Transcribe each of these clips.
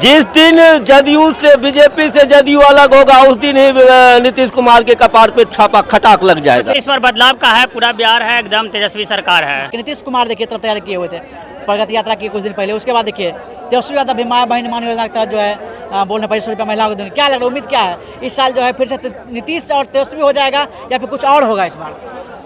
जिस दिन जदयू से बीजेपी से जदयू अलग होगा उस दिन ही नीतीश कुमार के कपार पे छापा खटाक लग जाएगा। इस बार बदलाव का है, पूरा बिहार है एकदम तेजस्वी सरकार है। नीतीश कुमार देखिए तरफ तैयार किए हुए थे प्रगति यात्रा की कुछ दिन पहले, उसके बाद देखिए तेजस्वी यादव भी माँ बहन मान योजना के तहत जो है बोलने 2500 रुपया महिलाओं को देंगे। क्या लग रहा है, उम्मीद क्या है इस साल जो है फिर से नीतीश और तेजस्वी हो जाएगा या फिर कुछ और होगा इस बार?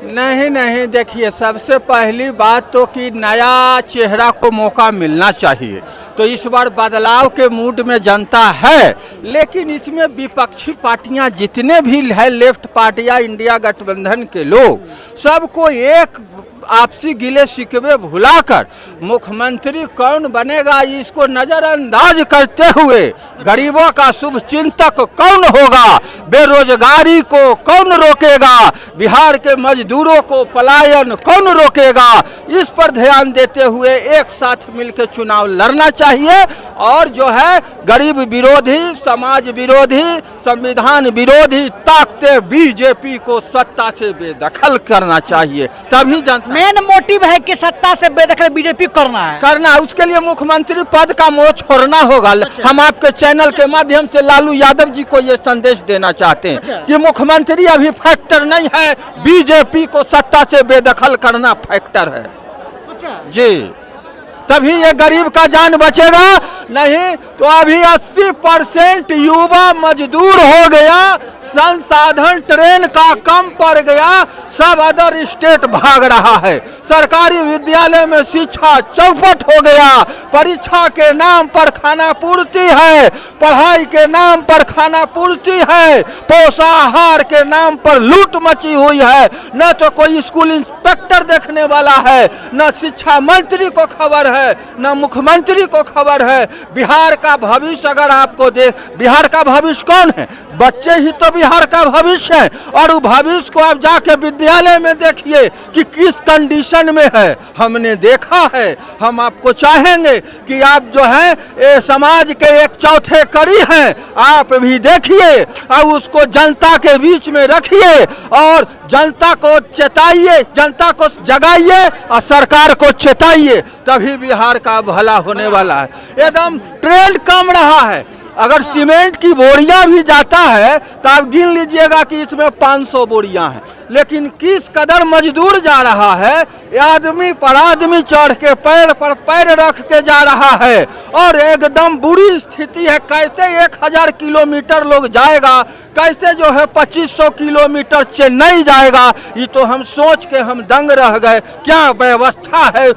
नहीं, देखिए सबसे पहली बात तो कि नया चेहरा को मौका मिलना चाहिए, तो इस बार बदलाव के मूड में जनता है। लेकिन इसमें विपक्षी पार्टियां जितने भी है, लेफ्ट पार्टियां, इंडिया गठबंधन के लोग, सबको एक आपसी गिले शिकवे भुलाकर मुख्यमंत्री कौन बनेगा इसको नजरअंदाज करते हुए गरीबों का शुभ चिंतक कौन होगा, बेरोजगारी को कौन रोकेगा, बिहार के मजदूरों को पलायन कौन रोकेगा, इस पर ध्यान देते हुए एक साथ मिलकर चुनाव लड़ना चाहिए। और जो है गरीब विरोधी, समाज विरोधी, संविधान विरोधी ताकते बीजेपी को सत्ता से बेदखल करना चाहिए, तभी जनता। मेन मोटिव है कि सत्ता से बेदखल बीजेपी करना है, उसके लिए मुख्यमंत्री पद का मोह छोड़ना होगा। हम आपके चैनल के माध्यम से लालू यादव जी को ये संदेश देना चाहते हैं कि मुख्यमंत्री अभी फैक्टर नहीं है, बीजेपी को सत्ता से बेदखल करना फैक्टर है। जी, तभी ये गरीब का जान बचेगा, नहीं तो अभी 80% युवा मजदूर हो गया, संसाधन ट्रेन का कम पड़ गया, सब अदर स्टेट भाग रहा है, सरकारी विद्यालय में शिक्षा चौपट हो गया, परीक्षा के नाम पर खाना पूर्ति है, पढ़ाई के नाम पर खाना पूर्ति है, पोषाहार के नाम पर लूट मची हुई है, न तो कोई स्कूल इंस्पेक्टर देखने वाला है, न शिक्षा मंत्री को खबर है, न मुख्यमंत्री को खबर है। बिहार का भविष्य अगर आपको बिहार का भविष्य कौन है? बच्चे ही तो बिहार का भविष्य है, और उस भविष्य को आप जाके विद्यालय में देखिए कि किस कंडीशन में है, हमने देखा है। हम आपको चाहेंगे कि आप जो है समाज के एक चौथे कड़ी हैं, आप भी देखिए और उसको जनता के बीच में रखिए और जनता को चेताइए, जनता को जगाइए और सरकार को चेताइए, तभी बिहार का भला होने वाला है। एकदम ट्रेंड कम रहा है, अगर सीमेंट की बोरियां भी जाता है तो आप गिन लीजिएगा कि इसमें 500 बोरियां हैं, लेकिन किस कदर मजदूर जा रहा है, आदमी पर आदमी चढ़ के पैर पर पैर रख के जा रहा है और एकदम बुरी स्थिति है। कैसे 1000 किलोमीटर लोग जाएगा, कैसे जो है 2500 किलोमीटर चेन्नई जाएगा, ये तो हम सोच के हम दंग रह गए। क्या व्यवस्था है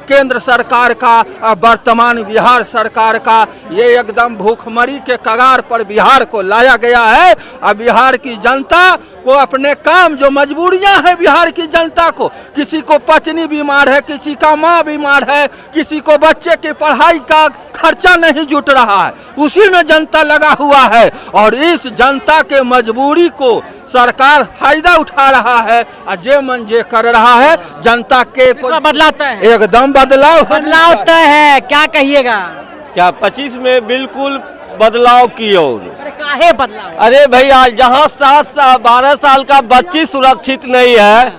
केंद्र सरकार का, वर्तमान बिहार सरकार का, ये एकदम भूखमरी के कगार पर बिहार को लाया गया है। अब बिहार की जनता को अपने काम, जो मजबूरियां हैं बिहार की जनता को, किसी को पत्नी बीमार है, किसी का माँ बीमार है, किसी को बच्चे की पढ़ाई का खर्चा नहीं जुट रहा है, उसी में जनता लगा हुआ है और इस जनता के मजबूरी को सरकार फायदा उठा रहा है और जे मन जे कर रहा है जनता के को बदलाता है, एकदम बदलाव तय है। क्या कहिएगा? क्या 25 में बिल्कुल बदलाव की ओर। काहे बदलाव? अरे भाई आज जहाँ 12 साल का बच्ची सुरक्षित नहीं है,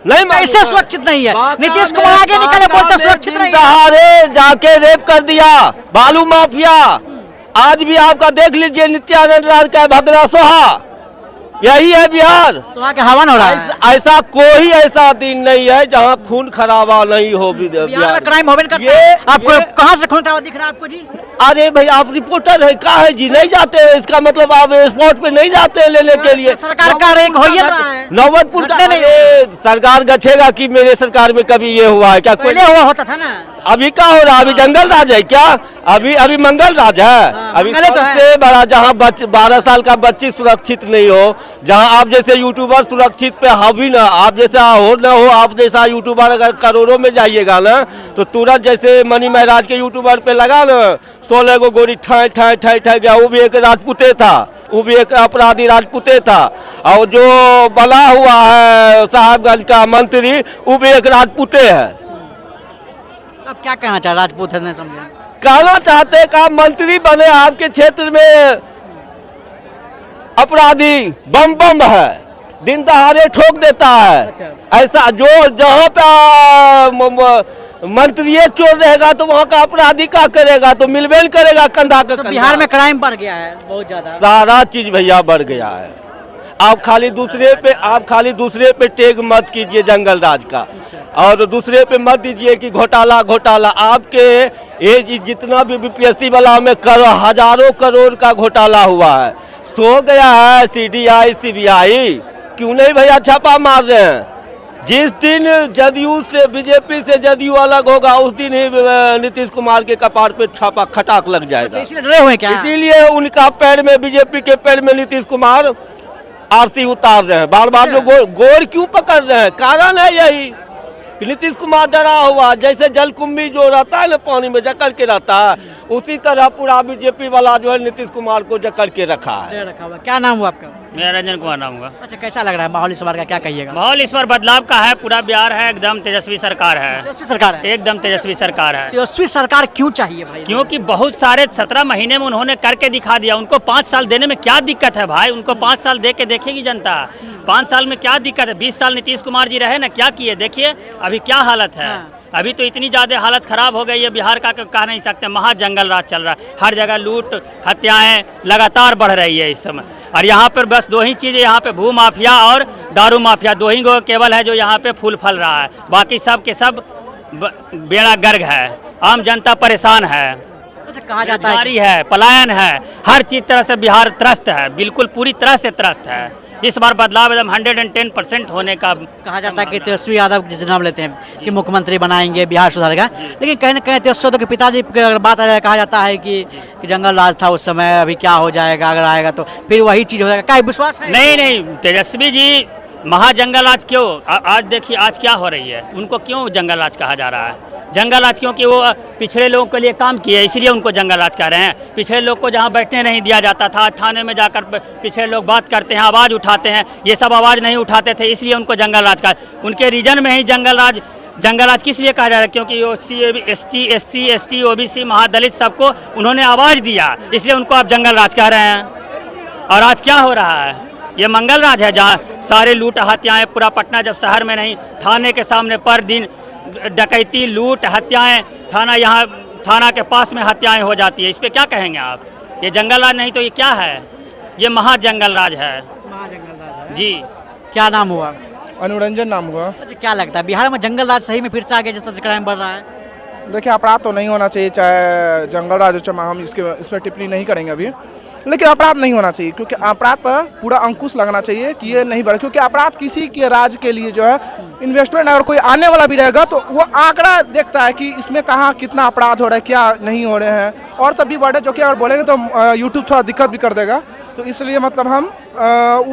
नहीं कैसे सुरक्षित नहीं है? नीतीश कुमार आगे निकले बोलते सुरक्षित नहीं है। जाके रेप कर दिया बालू माफिया, आज भी आपका देख लीजिए नित्यानंद राज का भद्रा सोहा, यही है बिहार। सोहा के हवन हो रहा है। ऐसा कोई ऐसा दिन नहीं है जहाँ खून खराबा नहीं हो बिहार में। क्राइम होवे करता है। आपको कहाँ से खून खराबा दिख रहा है आपको जी? अरे भाई आप रिपोर्टर है, कहा है जी नहीं जाते, इसका मतलब आप स्पॉट पे नहीं जाते लेने के लिए। सरकार का रेक हो नौबतपुर का सरकार गछेगा कि मेरे सरकार में कभी ये हुआ है क्या? पहले हुआ होता था ना, अभी क्या हो रहा है? अभी जंगल राज है क्या? अभी मंगल राज है। अभी सबसे बड़ा जहाँ 12 साल का बच्ची सुरक्षित नहीं हो, जहाँ आप जैसे यूट्यूबर सुरक्षित पे हावी ना, आप जैसा हो ना हो, आप जैसा यूट्यूबर अगर करोड़ों में जाइएगा ना तो तुरंत जैसे मनी महाराज के यूट्यूबर पे लगा ना 16 गो गोली ठाई ठाई ठाई ठाई गया, वो भी एक राजपूते था, वो भी एक अपराधी राजपूते था। और जो बना हुआ है साहबगंज का मंत्री, वो भी एक राजपूते है। अब क्या कहना चाह राजपूत है? समझे कहना चाहते कि आप मंत्री बने, आपके क्षेत्र में अपराधी बम है, दिन दहाड़े ठोक देता है। अच्छा। ऐसा जो जहाँ पे मंत्री चोर रहेगा तो वहाँ का अपराधी क्या करेगा, तो मिलबे नहीं करेगा कंधा का तो कंधा। बिहार में क्राइम बढ़ गया है बहुत ज्यादा। सारा चीज भैया बढ़ गया है। आप खाली दूसरे पे टेग मत कीजिए जंगल राज का, और दूसरे पे मत दीजिए कि घोटाला घोटाला। आपके ये जितना भी बीपीएससी वाला में हजारों करोड़ का घोटाला हुआ है, सो गया है सीडीआई सीबीआई, क्यों नहीं भैया छापा मार रहे हैं। जिस दिन जदयू से बीजेपी से जदयू अलग होगा उस दिन ही नीतीश कुमार के कपार पे छापा खटाक लग जाएगा। इसलिए डरे हुए क्या? इसीलिए उनका पैर में, बीजेपी के पैर में नीतीश कुमार आरसी उतार रहे हैं। बार बार जो गोड़ क्यों पकड़ रहे हैं, कारण है यही कि नीतीश कुमार डरा हुआ। जैसे जलकुंभी जो रहता है ना पानी में जकड़ के रहता है, उसी तरह पूरा बीजेपी वाला जो है नीतीश कुमार को जकड़ के रखा है। रखा हुआ। क्या नाम हुआ आपका? मेरा रंजन कुमार नाम हुआ। अच्छा, कैसा लग रहा है माहौल इस बार का, क्या कहिएगा? माहौल इस बार बदलाव का है, पूरा बिहार है एकदम तेजस्वी सरकार है, तेजस्वी सरकार है। एकदम तेजस्वी सरकार है। तेजस्वी सरकार क्यों चाहिए भाई? क्योंकि बहुत सारे 17 महीने में उन्होंने करके दिखा दिया। उनको 5 साल देने में क्या दिक्कत है भाई? उनको 5 साल दे के देखेगी जनता। 5 साल में क्या दिक्कत है? 20 साल नीतीश कुमार जी रहे ना, क्या किए देखिए अभी क्या हालत है। अभी तो इतनी ज़्यादा हालत ख़राब हो गई है बिहार का कि कह नहीं सकते। महा जंगल राज चल रहा है, हर जगह लूट हत्याएं लगातार बढ़ रही है इस समय। और यहाँ पर बस 2 ही चीज़ें, यहाँ पे भू माफिया और दारू माफिया, 2 ही केवल है जो यहाँ पे फूल फल रहा है। बाकी सब के सब बेड़ा गर्क है, आम जनता परेशान है। अच्छा, कहा जाता है बेरोजगारी है, पलायन है, हर चीज तरह से बिहार त्रस्त है, बिल्कुल पूरी तरह से त्रस्त है। इस बार बदलाव एकदम 110% होने का कहा जाता है कि तेजस्वी यादव जिसे नाम लेते हैं कि मुख्यमंत्री बनाएंगे, बिहार सुधारेगा, लेकिन कहीं ना कहीं तेजस्वी यादव के पिताजी की अगर बात आ जाए, कहा जाता है कि जंगल राज था उस समय, अभी क्या हो जाएगा अगर आएगा तो फिर वही चीज़ हो जाएगा। क्या विश्वास है? नहीं, तेजस्वी जी महाजंगल राज क्यों? आज देखिए आज क्या हो रही है, उनको क्यों जंगल राज कहा जा रहा है? जंगल राज क्योंकि वो पिछड़े लोगों के लिए काम किए, इसलिए उनको जंगल राज कह रहे हैं। पिछड़े लोग को जहाँ बैठने नहीं दिया जाता था, थाने में जाकर पिछड़े लोग बात करते हैं, आवाज़ उठाते हैं, ये सब आवाज़ नहीं उठाते थे, इसलिए उनको जंगल राज कहा। उनके रीजन में ही जंगल राज किस लिए कहा जा रहा है? क्योंकि SC, ST, ST, OBC, महादलित सबको उन्होंने आवाज़ दिया, इसलिए उनको आप जंगल राज कह रहे हैं। और आज क्या हो रहा है? ये मंगल राज है जहाँ सारे लूट हत्याएं, पूरा पटना जब शहर में नहीं, थाने के सामने पर दिन डकैती लूट हत्याएं, थाना के पास में हत्याएं हो जाती है। इस पे क्या कहेंगे आप? ये जंगल राज नहीं तो ये क्या है? ये महाजंगल राज है। जी। क्या नाम हुआ? अनुरंजन नाम हुआ। अच्छा, क्या लगता है बिहार में जंगल राज सही में फिर से आ गया जिस तरह से क्राइम बढ़ रहा है? देखिए, अपराध तो नहीं होना चाहिए, चाहे जंगल राज हो चाहे हम इसमें टिप्पणी नहीं करेंगे अभी, लेकिन अपराध नहीं होना चाहिए, क्योंकि अपराध पर पूरा अंकुश लगना चाहिए कि ये नहीं बढ़े। क्योंकि अपराध किसी के राज्य के लिए जो है इन्वेस्टमेंट, अगर कोई आने वाला भी रहेगा तो वो आंकड़ा देखता है कि इसमें कहाँ कितना अपराध हो रहा है, क्या नहीं हो रहे हैं, और तब भी बढ़े, जो कि अगर बोलेंगे तो यूट्यूब थोड़ा दिक्कत भी कर देगा। तो इसलिए मतलब हम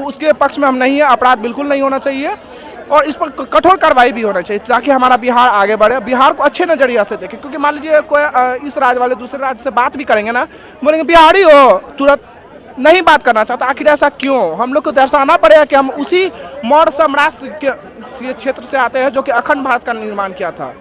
उसके पक्ष में हम नहीं है, अपराध बिल्कुल नहीं होना चाहिए और इस पर कठोर कार्रवाई भी होना चाहिए, ताकि हमारा बिहार आगे बढ़े, बिहार को अच्छे नजरिया से देखे। क्योंकि मान लीजिए कोई इस राज्य वाले दूसरे राज्य से बात भी करेंगे ना, बोलेंगे बिहारी हो, तुरंत नहीं बात करना चाहता। आखिर ऐसा क्यों? हम लोग को दर्शाना पड़ेगा कि हम उसी मौर्य साम्राज्य के क्षेत्र से आते हैं जो कि अखंड भारत का निर्माण किया था।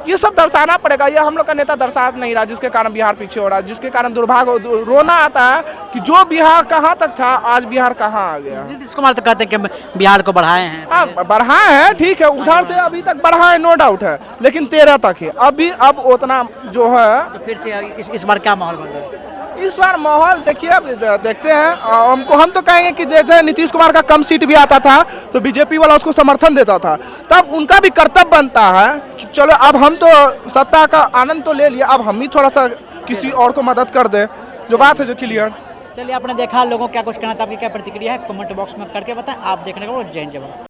ये सब दर्शाना पड़ेगा। ये हम लोग का नेता दर्शा नहीं रहा, जिसके कारण बिहार पीछे हो रहा है, जिसके कारण दुर्भाग्य रोना आता है कि जो बिहार कहाँ तक था आज बिहार कहाँ आ गया। नीतीश कुमार तो कहते हैं कि बिहार को बढ़ाए हैं। हाँ, बढ़ाए हैं, ठीक है, उधर से अभी तक बढ़ाए, नो डाउट है, लेकिन 13 तक है अभी। अब उतना जो है तो फिर से इस बार क्या माहौल बन रहा है? इस बार माहौल देखिए, अब देखते हैं। हम तो कहेंगे कि जैसे नीतीश कुमार का कम सीट भी आता था तो बीजेपी वाला उसको समर्थन देता था, तब उनका भी कर्तव्य बनता है कि चलो अब हम तो सत्ता का आनंद तो ले लिया, अब हम ही थोड़ा सा किसी और को मदद कर दे, जो बात है जो क्लियर। चलिए, आपने देखा लोगों क्या कुछ कहना था, आपकी क्या प्रतिक्रिया है कमेंट बॉक्स में करके बताएं। आप देखने को जय हिंद जय भारत।